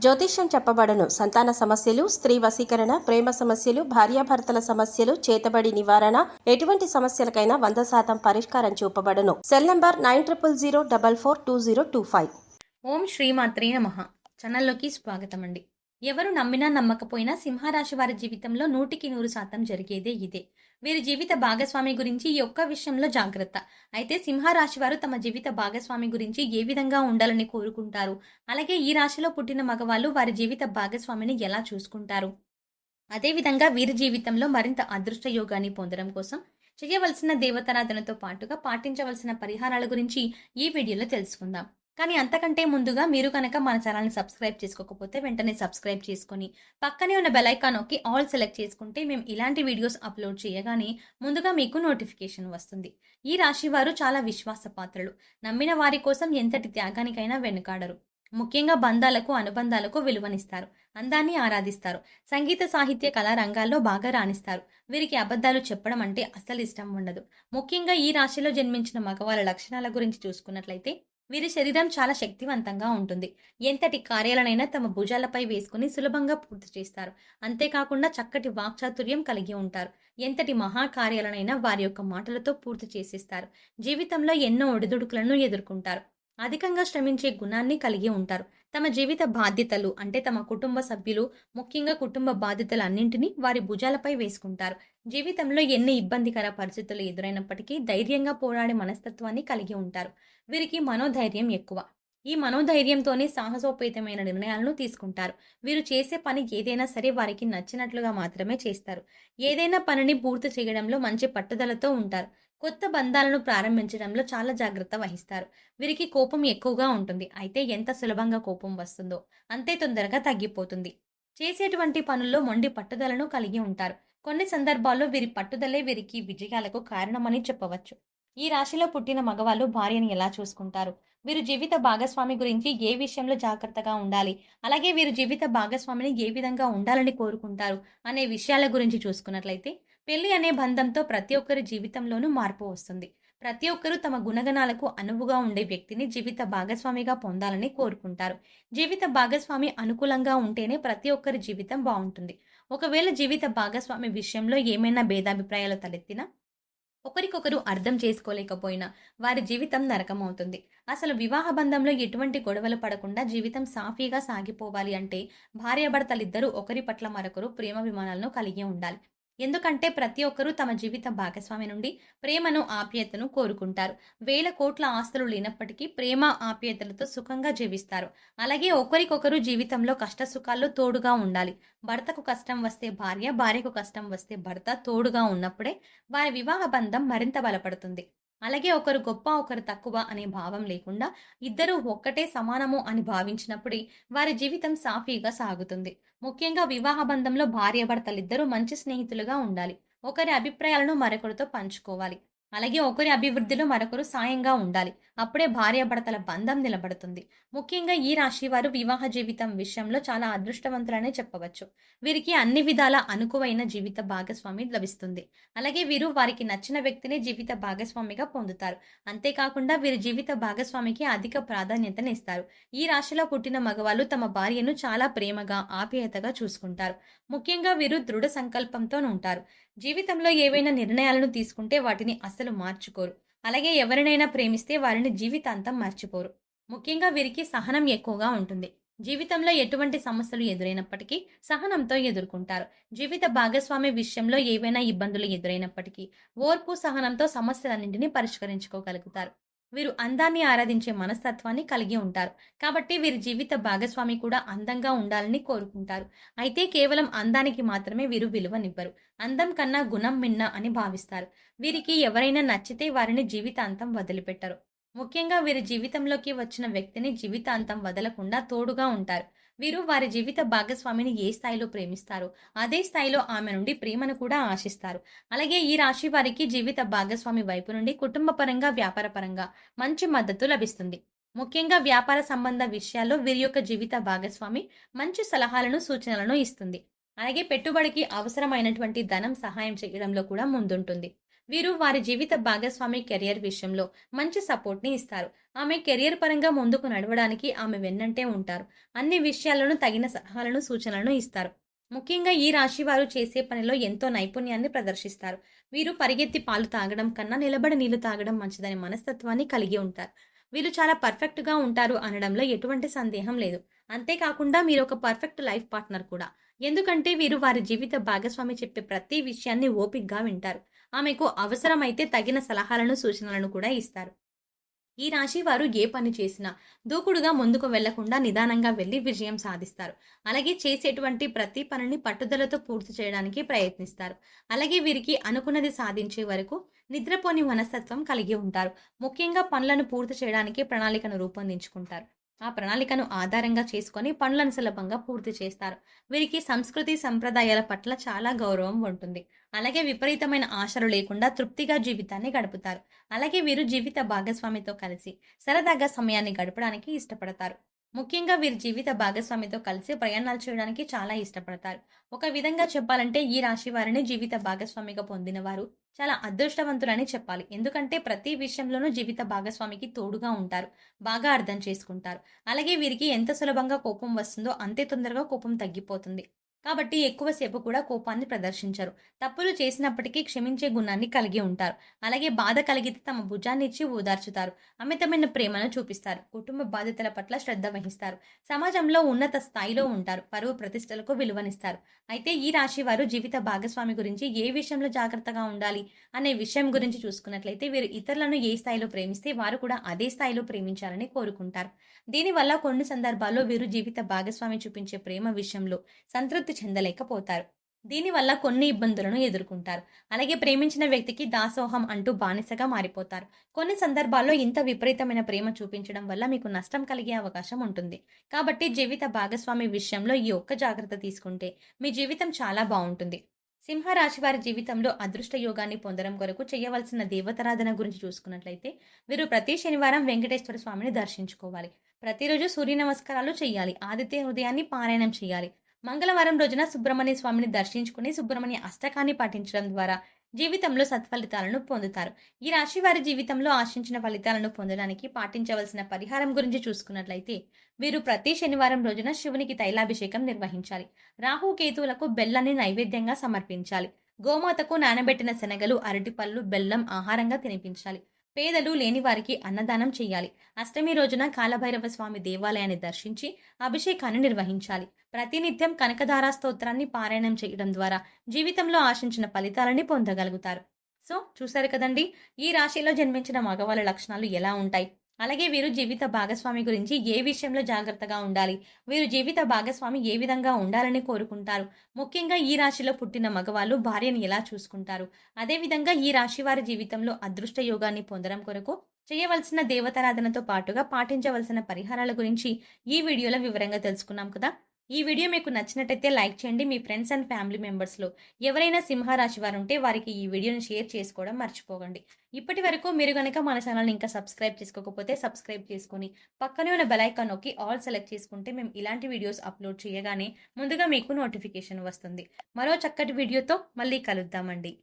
జ్యోతిష్యం చెప్పబడును. సంతాన సమస్యలు, స్త్రీ వశీకరణ, ప్రేమ సమస్యలు, భార్యాభర్తల సమస్యలు, చేతబడి నివారణ, ఎటువంటి సమస్యలకైనా 100% పరిష్కారం చూపబడును. Cell number 9000442025. ఓం శ్రీమాత్రే నమః. ఛానల్లోకి స్వాగతం అండి. ఎవరు నమ్మినా నమ్మకపోయినా సింహరాశి వారి జీవితంలో 100% జరిగేదే ఇదే. వీరి జీవిత భాగస్వామి గురించి ఈ ఒక్క విషయంలో జాగ్రత్త. అయితే సింహరాశి వారు తమ జీవిత భాగస్వామి గురించి ఏ విధంగా ఉండాలని కోరుకుంటారు, అలాగే ఈ రాశిలో పుట్టిన మగవాళ్ళు వారి జీవిత భాగస్వామిని ఎలా చూసుకుంటారు, అదేవిధంగా వీరి జీవితంలో మరింత అదృష్ట యోగాన్ని పొందడం కోసం చేయవలసిన దేవతారాధనతో పాటుగా పాటించవలసిన పరిహారాల గురించి ఈ వీడియోలో తెలుసుకుందాం. కానీ అంతకంటే ముందుగా మీరు కనుక మన ఛానల్ని సబ్స్క్రైబ్ చేసుకోకపోతే వెంటనే సబ్స్క్రైబ్ చేసుకొని పక్కనే ఉన్న బెల్ ఐకాన్ నొక్కి ఆల్ సెలెక్ట్ చేసుకుంటే మేము ఇలాంటి వీడియోస్ అప్లోడ్ చేయగానే ముందుగా మీకు నోటిఫికేషన్ వస్తుంది. ఈ రాశి వారు చాలా విశ్వాసపాత్రులు. నమ్మిన వారి కోసం ఎంతటి త్యాగానికైనా వెనుకాడరు. ముఖ్యంగా బంధాలకు అనుబంధాలకు విలువనిస్తారు. అందాన్ని ఆరాధిస్తారు. సంగీత సాహిత్య కళా రంగాల్లో బాగా రాణిస్తారు. వీరికి అబద్ధాలు చెప్పడం అంటే అస్సలు ఇష్టం ఉండదు. ముఖ్యంగా ఈ రాశిలో జన్మించిన మగవాళ్ళ లక్షణాల గురించి చూసుకున్నట్లయితే వీరి శరీరం చాలా శక్తివంతంగా ఉంటుంది. ఎంతటి కార్యాలనైనా తమ భుజాలపై వేసుకుని సులభంగా పూర్తి చేస్తారు. అంతేకాకుండా చక్కటి వాక్చాతుర్యం కలిగి ఉంటారు. ఎంతటి మహాకార్యాలనైనా వారి యొక్క మాటలతో పూర్తి చేసేస్తారు. జీవితంలో ఎన్నో ఒడిదుడుకులను ఎదుర్కొంటారు. అధికంగా శ్రమించే గుణాన్ని కలిగి ఉంటారు. తమ జీవిత బాధ్యతలు అంటే తమ కుటుంబ సభ్యులు, ముఖ్యంగా కుటుంబ బాధ్యతలు అన్నింటినీ వారి భుజాలపై వేసుకుంటారు. జీవితంలో ఎన్ని ఇబ్బందికర పరిస్థితులు ఎదురైనప్పటికీ ధైర్యంగా పోరాడే మనస్తత్వాన్ని కలిగి ఉంటారు. వీరికి మనోధైర్యం ఎక్కువ. ఈ మనోధైర్యంతోనే సాహసోపేతమైన నిర్ణయాలను తీసుకుంటారు. వీరు చేసే పని ఏదైనా సరే వారికి నచ్చినట్లుగా మాత్రమే చేస్తారు. ఏదైనా పనిని పూర్తి చేయడంలో మంచి పట్టుదలతో ఉంటారు. కొత్త బంధాలను ప్రారంభించడంలో చాలా జాగ్రత్త వహిస్తారు. వీరికి కోపం ఎక్కువగా ఉంటుంది. అయితే ఎంత సులభంగా కోపం వస్తుందో అంతే తొందరగా తగ్గిపోతుంది. చేసేటువంటి పనుల్లో మొండి పట్టుదలను కలిగి ఉంటారు. కొన్ని సందర్భాల్లో వీరి పట్టుదలే వీరికి విజయాలకు కారణమని చెప్పవచ్చు. ఈ రాశిలో పుట్టిన మగవాళ్ళు భార్యను ఎలా చూసుకుంటారు, వీరు జీవిత భాగస్వామి గురించి ఏ విషయంలో జాగ్రత్తగా ఉండాలి, అలాగే వీరు జీవిత భాగస్వామిని ఏ విధంగా ఉండాలని కోరుకుంటారు అనే విషయాల గురించి చూసుకున్నట్లయితే పెళ్లి అనే బంధంతో ప్రతి ఒక్కరి జీవితంలోనూ మార్పు వస్తుంది. ప్రతి ఒక్కరూ తమ గుణగణాలకు అనువుగా ఉండే వ్యక్తిని జీవిత భాగస్వామిగా పొందాలని కోరుకుంటారు. జీవిత భాగస్వామి అనుకూలంగా ఉంటేనే ప్రతి ఒక్కరి జీవితం బాగుంటుంది. ఒకవేళ జీవిత భాగస్వామి విషయంలో ఏమైనా భేదాభిప్రాయాలు తలెత్తినా, ఒకరికొకరు అర్థం చేసుకోలేకపోయినా వారి జీవితం నరకమవుతుంది. అసలు వివాహ బంధంలో ఎటువంటి గొడవలు పడకుండా జీవితం సాఫీగా సాగిపోవాలి అంటే భార్యాభర్తలిద్దరూ ఒకరి పట్ల మరొకరు ప్రేమాభిమానాలను కలిగి ఉండాలి. ఎందుకంటే ప్రతి ఒక్కరూ తమ జీవిత భాగస్వామి నుండి ప్రేమను, ఆప్యాయతను కోరుకుంటారు. వేల కోట్ల ఆస్తులు లేనప్పటికీ ప్రేమ, ఆప్యాయతలతో సుఖంగా జీవిస్తారు. అలాగే ఒకరికొకరు జీవితంలో కష్ట సుఖాల్లో తోడుగా ఉండాలి. భర్తకు కష్టం వస్తే భార్య, భార్యకు కష్టం వస్తే భర్త తోడుగా ఉన్నప్పుడే వారి వివాహ బంధం మరింత బలపడుతుంది. అలాగే ఒకరు గొప్ప, ఒకరు తక్కువ అనే భావం లేకుండా ఇద్దరూ ఒక్కటే సమానము అని భావించినప్పుడే వారి జీవితం సాఫీగా సాగుతుంది. ముఖ్యంగా వివాహ బంధంలో భార్యాభర్తలిద్దరూ మంచి స్నేహితులుగా ఉండాలి. ఒకరి అభిప్రాయాలను మరొకరితో పంచుకోవాలి. అలాగే ఒకరి అభివృద్ధిలో మరొకరు సాయంగా ఉండాలి. అప్పుడే భార్యాభర్తల బంధం నిలబడుతుంది. ముఖ్యంగా ఈ రాశి వారు వివాహ జీవితం విషయంలో చాలా అదృష్టవంతులనే చెప్పవచ్చు. వీరికి అన్ని విధాల అనుకువైన జీవిత భాగస్వామి లభిస్తుంది. అలాగే వీరు వారికి నచ్చిన వ్యక్తిని జీవిత భాగస్వామిగా పొందుతారు. అంతేకాకుండా వీరి జీవిత భాగస్వామికి అధిక ప్రాధాన్యతనిస్తారు. ఈ రాశిలో పుట్టిన మగవాళ్ళు తమ భార్యను చాలా ప్రేమగా, ఆప్యాయతగా చూసుకుంటారు. ముఖ్యంగా వీరు దృఢ సంకల్పంతో ఉంటారు. జీవితంలో ఏవైనా నిర్ణయాలను తీసుకుంటే వాటిని అస్సలు మార్చుకోరు. అలాగే ఎవరినైనా ప్రేమిస్తే వారిని జీవితాంతం మర్చిపోరు. ముఖ్యంగా వీరికి సహనం ఎక్కువగా ఉంటుంది. జీవితంలో ఎటువంటి సమస్యలు ఎదురైనప్పటికీ సహనంతో ఎదుర్కొంటారు. జీవిత భాగస్వామి విషయంలో ఏవైనా ఇబ్బందులు ఎదురైనప్పటికీ ఓర్పు, సహనంతో సమస్యలన్నింటినీ పరిష్కరించుకోగలుగుతారు. వీరు అందాన్ని ఆరాధించే మనస్తత్వాన్ని కలిగి ఉంటారు. కాబట్టి వీరి జీవిత భాగస్వామి కూడా అందంగా ఉండాలని కోరుకుంటారు. అయితే కేవలం అందానికి మాత్రమే వీరు విలువనివ్వరు. అందం కన్నా గుణం మిన్న అని భావిస్తారు. వీరికి ఎవరైనా నచ్చితే వారిని జీవితాంతం వదిలిపెట్టరు. ముఖ్యంగా వీరి జీవితంలోకి వచ్చిన వ్యక్తిని జీవితాంతం వదలకుండా తోడుగా ఉంటారు. వీరు వారి జీవిత భాగస్వామిని ఏ స్థాయిలో ప్రేమిస్తారో అదే స్థాయిలో ఆమె నుండి ప్రేమను కూడా ఆశిస్తారు. అలాగే ఈ రాశి వారికి జీవిత భాగస్వామి వైపు నుండి కుటుంబ పరంగా, వ్యాపార పరంగా మంచి మద్దతు లభిస్తుంది. ముఖ్యంగా వ్యాపార సంబంధ విషయాల్లో వీరి యొక్క జీవిత భాగస్వామి మంచి సలహాలను, సూచనలను ఇస్తుంది. అలాగే పెట్టుబడికి అవసరమైనటువంటి ధనం సహాయం చేయడంలో కూడా ముందుంటుంది. వీరు వారి జీవిత భాగస్వామి కెరియర్ విషయంలో మంచి సపోర్ట్ని ఇస్తారు. ఆమె కెరియర్ పరంగా ముందుకు నడవడానికి ఆమె వెన్నంటే ఉంటారు. అన్ని విషయాల్లోనూ తగిన సలహాలను, సూచనలను ఇస్తారు. ముఖ్యంగా ఈ రాశి వారు చేసే పనిలో ఎంతో నైపుణ్యాన్ని ప్రదర్శిస్తారు. వీరు పరిగెత్తి పాలు తాగడం కన్నా నిలబడి నీళ్లు తాగడం మంచిదనే మనస్తత్వాన్ని కలిగి ఉంటారు. వీళ్ళు చాలా పర్ఫెక్ట్‌గా ఉంటారు అనడంలో ఎటువంటి సందేహం లేదు. అంతేకాకుండా మీరొక పర్ఫెక్ట్ లైఫ్ పార్ట్నర్ కూడా. ఎందుకంటే వీరు వారి జీవిత భాగస్వామి చెప్పే ప్రతి విషయాన్ని ఓపికగా వింటారు. ఆమెకు అవసరమైతే తగిన సలహాలను, సూచనలను కూడా ఇస్తారు. ఈ రాశి వారు ఏ పని చేసినా దూకుడుగా ముందుకు వెళ్లకుండా నిదానంగా వెళ్లి విజయం సాధిస్తారు. అలాగే చేసేటువంటి ప్రతి పనిని పట్టుదలతో పూర్తి చేయడానికి ప్రయత్నిస్తారు. అలాగే వీరికి అనుకున్నది సాధించే వరకు నిద్రపోని మనస్తత్వం కలిగి ఉంటారు. ముఖ్యంగా పనులను పూర్తి చేయడానికి ప్రణాళికను రూపొందించుకుంటారు. ఆ ప్రణాళికను ఆధారంగా చేసుకొని పనులను సులభంగా పూర్తి చేస్తారు. వీరికి సంస్కృతి సంప్రదాయాల పట్ల చాలా గౌరవం ఉంటుంది. అలాగే విపరీతమైన ఆశలు లేకుండా తృప్తిగా జీవితాన్ని గడుపుతారు. అలాగే వీరు జీవిత భాగస్వామితో కలిసి సరదాగా సమయాన్ని గడపడానికి ఇష్టపడతారు. ముఖ్యంగా వీరి జీవిత భాగస్వామితో కలిసి ప్రయాణాలు చేయడానికి చాలా ఇష్టపడతారు. ఒక విధంగా చెప్పాలంటే ఈ రాశి వారిని జీవిత భాగస్వామిగా పొందిన వారు చాలా అదృష్టవంతులని చెప్పాలి. ఎందుకంటే ప్రతి విషయంలోనూ జీవిత భాగస్వామికి తోడుగా ఉంటారు. బాగా అర్థం చేసుకుంటారు. అలాగే వీరికి ఎంత సులభంగా కోపం వస్తుందో అంతే తొందరగా కోపం తగ్గిపోతుంది. కాబట్టి ఎక్కువసేపు కూడా కోపాన్ని ప్రదర్శించరు. తప్పులు చేసినప్పటికీ క్షమించే గుణాన్ని కలిగి ఉంటారు. అలాగే బాధ కలిగితే తమ భుజాన్నిచ్చి ఓదార్చుతారు. అమితమైన ప్రేమను చూపిస్తారు. కుటుంబ బాధ్యతల పట్ల శ్రద్ధ వహిస్తారు. సమాజంలో ఉన్నత స్థాయిలో ఉంటారు. పరువు ప్రతిష్టలకు విలువనిస్తారు. అయితే ఈ రాశి వారు జీవిత భాగస్వామి గురించి ఏ విషయంలో జాగ్రత్తగా ఉండాలి అనే విషయం గురించి చూసుకున్నట్లయితే వీరు ఇతరులను ఏ స్థాయిలో ప్రేమిస్తే వారు కూడా అదే స్థాయిలో ప్రేమించాలని కోరుకుంటారు. దీనివల్ల కొన్ని సందర్భాల్లో వీరు జీవిత భాగస్వామి చూపించే ప్రేమ విషయంలో సంతృప్తి చెందలేకపోతారు. దీనివల్ల కొన్ని ఇబ్బందులను ఎదుర్కొంటారు. అలాగే ప్రేమించిన వ్యక్తికి దాసోహం అంటూ బానిసగా మారిపోతారు. కొన్ని సందర్భాల్లో ఇంత విపరీతమైన ప్రేమ చూపించడం వల్ల మీకు నష్టం కలిగే అవకాశం ఉంటుంది. కాబట్టి జీవిత భాగస్వామి విషయంలో ఈ ఒక్క జాగ్రత్త తీసుకుంటే మీ జీవితం చాలా బాగుంటుంది. సింహరాశి వారి జీవితంలో అదృష్ట యోగాన్ని పొందడం కొరకు చేయవలసిన దేవతారాధన గురించి చూసుకున్నట్లయితే వీరు ప్రతి శనివారం వెంకటేశ్వర స్వామిని దర్శించుకోవాలి. ప్రతిరోజు సూర్య నమస్కారాలు చేయాలి. ఆదిత్య హృదయాన్ని పారాయణం చేయాలి. మంగళవారం రోజున సుబ్రహ్మణ్య స్వామిని దర్శించుకుని సుబ్రహ్మణ్య అష్టకాన్ని పఠించడం ద్వారా జీవితంలో సత్ఫలితాలను పొందుతారు. ఈ రాశి వారి జీవితంలో ఆశించిన ఫలితాలను పొందడానికి పాటించవలసిన పరిహారం గురించి చూసుకున్నట్లయితే వీరు ప్రతి శనివారం రోజున శివునికి తైలాభిషేకం నిర్వహించాలి. రాహుకేతువులకు బెల్లాన్ని నైవేద్యంగా సమర్పించాలి. గోమాతకు నానబెట్టిన శనగలు, అరటిపళ్ళు, బెల్లం ఆహారంగా తినిపించాలి. పేదలు లేని వారికి అన్నదానం చేయాలి. అష్టమి రోజున కాలభైరవ స్వామి దేవాలయాన్ని దర్శించి అభిషేకాన్ని నిర్వహించాలి. ప్రతినిత్యం కనకధార స్తోత్రాన్ని పారాయణం చేయడం ద్వారా జీవితంలో ఆశించిన ఫలితాలని పొందగలుగుతారు. సో చూశారు కదండి, ఈ రాశిలో జన్మించిన మగవాళ్ళ లక్షణాలు ఎలా ఉంటాయి. అలాగే వీరు జీవిత భాగస్వామి గురించి ఏ విషయంలో జాగ్రత్తగా ఉండాలి, వీరు జీవిత భాగస్వామి ఏ విధంగా ఉండాలని కోరుకుంటారు, ముఖ్యంగా ఈ రాశిలో పుట్టిన మగవాళ్ళు భార్యను ఎలా చూసుకుంటారు, అదేవిధంగా ఈ రాశి వారి జీవితంలో అదృష్ట యోగాన్ని పొందడం కొరకు చేయవలసిన దేవతారాధనతో పాటుగా పాటించవలసిన పరిహారాల గురించి ఈ వీడియోలో వివరంగా తెలుసుకున్నాం కదా. ఈ వీడియో మీకు నచ్చినట్టయితే లైక్ చేయండి. మీ ఫ్రెండ్స్ అండ్ ఫ్యామిలీ మెంబర్స్లో ఎవరైనా సింహరాశి వారు ఉంటే వారికి ఈ వీడియోని షేర్ చేసుకోవడం మర్చిపోకండి. ఇప్పటి వరకు మీరు కనుక మన ఛానల్ని ఇంకా సబ్స్క్రైబ్ చేసుకోకపోతే సబ్స్క్రైబ్ చేసుకొని పక్కనే ఉన్న బెల్ ఐకాన్ నొక్కి ఆల్ సెలెక్ట్ చేసుకుంటే మేము ఇలాంటి వీడియోస్ అప్లోడ్ చేయగానే ముందుగా మీకు నోటిఫికేషన్ వస్తుంది. మరో చక్కటి వీడియోతో మళ్ళీ కలుద్దామండి.